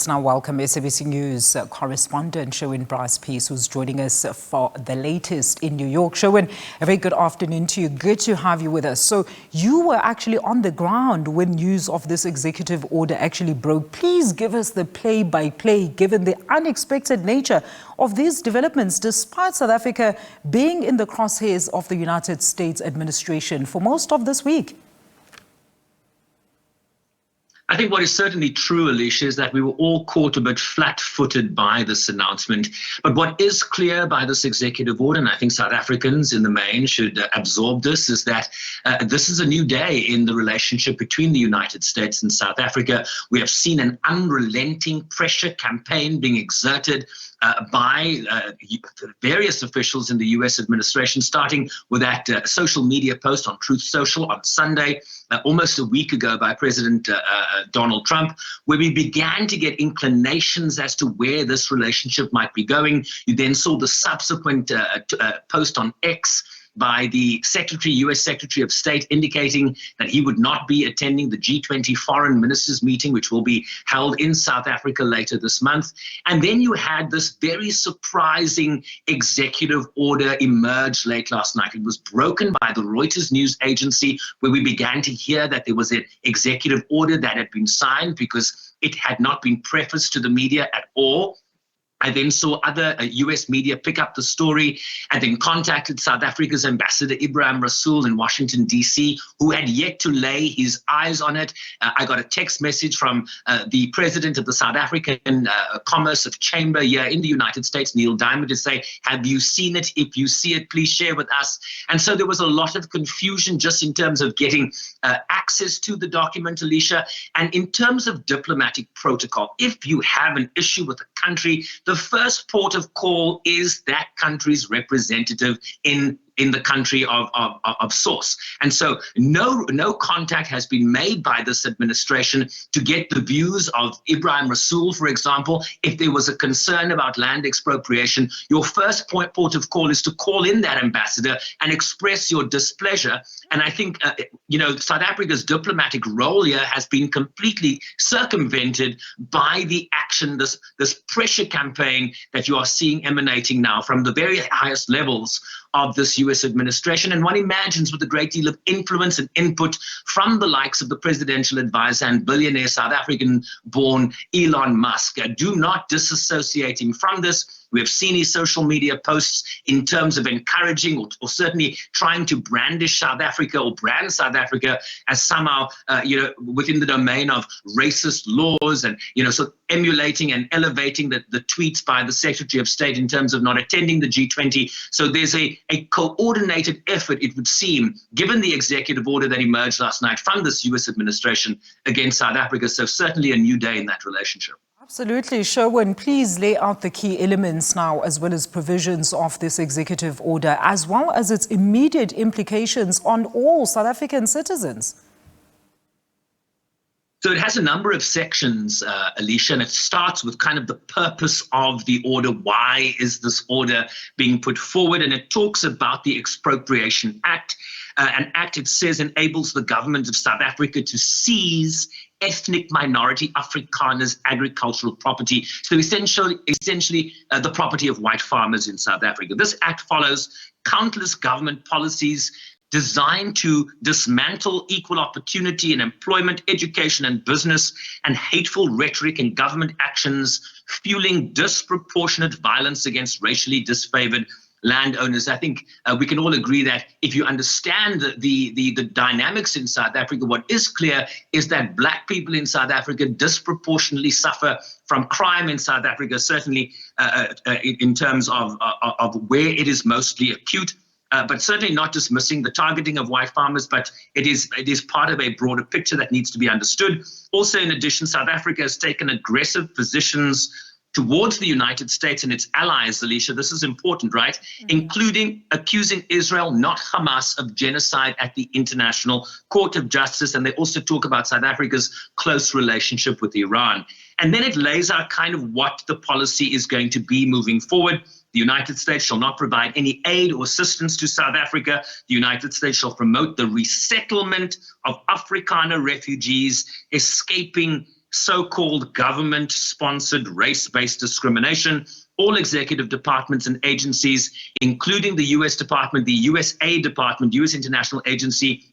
Let's now welcome SABC News correspondent Sherwin Bryce-Pease, who's joining us for the latest in New York. Sherwin, a very good afternoon to you. Good to have you with us. So you were actually on the ground when news of this executive order actually broke. Please give us the play-by-play, given the unexpected nature of these developments, despite South Africa being in the crosshairs of the United States administration for most of this week. I think what is certainly true, Alicia, is that we were all caught a bit flat-footed by this announcement. But what is clear by this executive order, and I think South Africans in the main should absorb this, is that this is a new day in the relationship between the United States and South Africa. We have seen an unrelenting pressure campaign being exerted by various officials in the U.S. administration, starting with that social media post on Truth Social on Sunday, almost a week ago, by President Donald Trump, where we began to get inclinations as to where this relationship might be going. You then saw the subsequent post on X by the U.S. Secretary of State, indicating that he would not be attending the G20 foreign ministers meeting, which will be held in South Africa later this month. And then you had this very surprising executive order emerge late last night. It was broken by the Reuters news agency, where we began to hear that there was an executive order that had been signed because it had not been prefaced to the media at all. I then saw other U.S. media pick up the story and then contacted South Africa's ambassador Ibrahim Rasool in Washington, D.C., who had yet to lay his eyes on it. I got a text message from the president of the South African Commerce Chamber here in the United States, Neil Diamond, to say, have you seen it? If you see it, please share with us. And so there was a lot of confusion just in terms of getting access to the document, Alicia. And in terms of diplomatic protocol, if you have an issue with a country, the first port of call is that country's representative in the country of source. And so no contact has been made by this administration to get the views of Ibrahim Rasool, for example. If there was a concern about land expropriation, your first port of call is to call in that ambassador and express your displeasure. And I think, South Africa's diplomatic role here has been completely circumvented by the action, this pressure campaign that you are seeing emanating now from the very highest levels of this U.S. administration. And one imagines, with a great deal of influence and input from the likes of the presidential advisor and billionaire South African-born Elon Musk. Do not disassociate him from this. We have seen his social media posts in terms of encouraging or certainly trying to brandish South Africa or brand South Africa as somehow, within the domain of racist laws and, so emulating and elevating the tweets by the Secretary of State in terms of not attending the G20. So there's a coordinated effort, it would seem, given the executive order that emerged last night from this U.S. administration against South Africa. So certainly a new day in that relationship. Absolutely. Sherwin, please lay out the key elements now, as well as provisions of this executive order, as well as its immediate implications on all South African citizens. So it has a number of sections, Alicia, and it starts with kind of the purpose of the order. Why is this order being put forward? And it talks about the Expropriation Act. An act, it says, enables the government of South Africa to seize ethnic minority Afrikaners' agricultural property. So essentially the property of white farmers in South Africa. This act follows countless government policies designed to dismantle equal opportunity in employment, education, and business, and hateful rhetoric and government actions fueling disproportionate violence against racially disfavored landowners. I think we can all agree that if you understand the dynamics in South Africa, what is clear is that black people in South Africa disproportionately suffer from crime in South Africa, certainly in terms of where it is mostly acute. But certainly not dismissing the targeting of white farmers, but it is part of a broader picture that needs to be understood. Also, in addition, South Africa has taken aggressive positions towards the United States and its allies, Alicia. This is important, right? Including accusing Israel, not Hamas, of genocide at the International Court of Justice. And they also talk about South Africa's close relationship with Iran. And then it lays out kind of what the policy is going to be moving forward. The United States shall not provide any aid or assistance to South Africa. The United States shall promote the resettlement of Afrikaner refugees escaping so-called government-sponsored race-based discrimination. All executive departments and agencies, including the U.S. Department, the USA Department, U.S. International Agency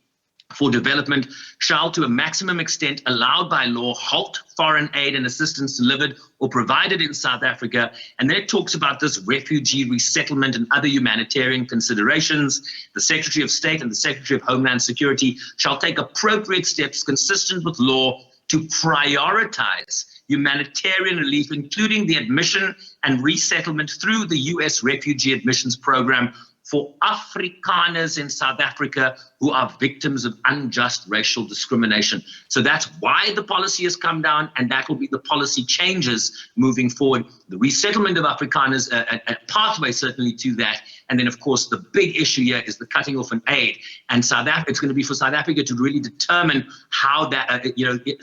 for Development, shall, to a maximum extent allowed by law, halt foreign aid and assistance delivered or provided in South Africa. And then it talks about this refugee resettlement and other humanitarian considerations. The Secretary of State and the Secretary of Homeland Security shall take appropriate steps consistent with law to prioritize humanitarian relief, including the admission and resettlement through the U.S. Refugee Admissions Program for Afrikaners in South Africa who are victims of unjust racial discrimination. So that's why the policy has come down, and that will be the policy changes moving forward. The resettlement of Afrikaners, a pathway certainly to that. And then, of course, the big issue here is the cutting off an aid. And it's going to be for South Africa to really determine how that,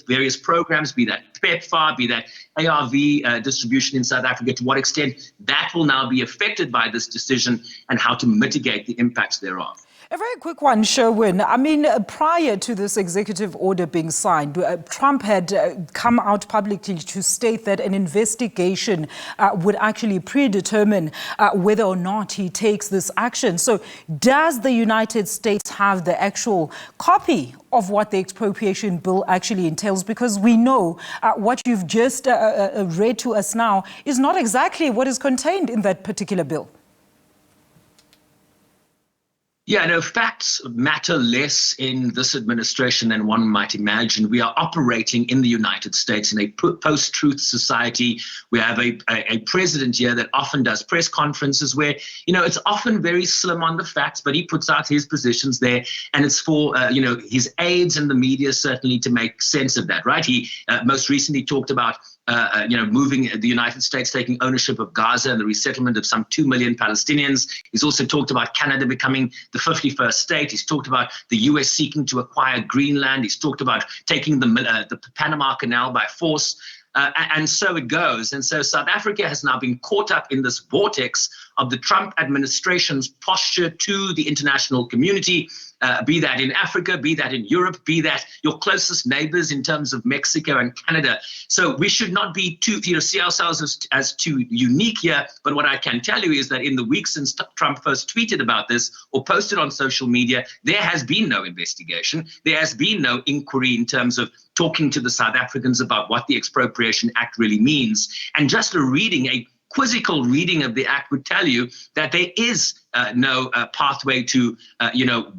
various programs, be that PEPFAR, be that ARV distribution in South Africa, to what extent that will now be affected by this decision and how to mitigate the impacts thereof. A very quick one, Sherwin. I mean, prior to this executive order being signed, Trump had come out publicly to state that an investigation would actually predetermine whether or not he takes this action. So does the United States have the actual copy of what the expropriation bill actually entails? Because we know what you've just read to us now is not exactly what is contained in that particular bill. Yeah, no, facts matter less in this administration than one might imagine. We are operating in the United States in a post-truth society. We have a president here that often does press conferences where, it's often very slim on the facts, but he puts out his positions there, and it's for, his aides and the media certainly to make sense of that, right? He most recently talked about moving the United States, taking ownership of Gaza and the resettlement of some 2 million Palestinians. He's also talked about Canada becoming the 51st state. He's talked about the U.S. seeking to acquire Greenland. He's talked about taking the Panama Canal by force. And so it goes. And so South Africa has now been caught up in this vortex of the Trump administration's posture to the international community, be that in Africa, be that in Europe, be that your closest neighbors in terms of Mexico and Canada. So we should not be see ourselves as too unique here. But what I can tell you is that in the weeks since Trump first tweeted about this or posted on social media, there has been no investigation. There has been no inquiry in terms of talking to the South Africans about what the Expropriation Act really means. And just a quizzical reading of the act would tell you that there is no pathway to,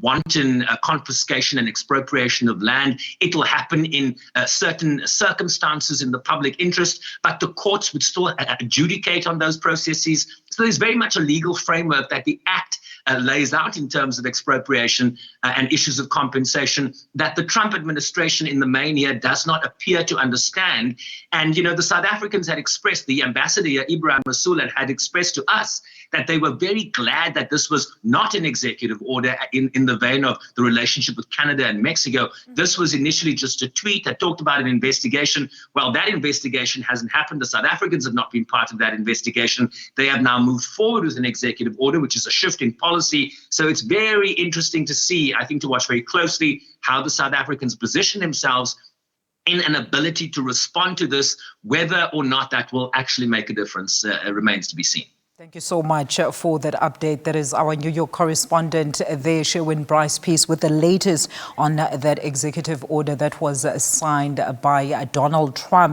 wanton confiscation and expropriation of land. It will happen in certain circumstances in the public interest, but the courts would still adjudicate on those processes. So there's very much a legal framework that the act lays out in terms of expropriation and issues of compensation that the Trump administration in the main here does not appear to understand. And, the South Africans had expressed, the ambassador Ibrahim Rasool had expressed to us that they were very glad that this was not an executive order in the vein of the relationship with Canada and Mexico. This was initially just a tweet that talked about an investigation. Well, that investigation hasn't happened. The South Africans have not been part of that investigation. They have now moved forward with an executive order, which is a shift in policy. So it's very interesting to see, I think, to watch very closely how the South Africans position themselves in an ability to respond to this. Whether or not that will actually make a difference remains to be seen. Thank you so much for that update. That is our New York correspondent there, Sherwin Bryce-Pease, with the latest on that executive order that was signed by Donald Trump.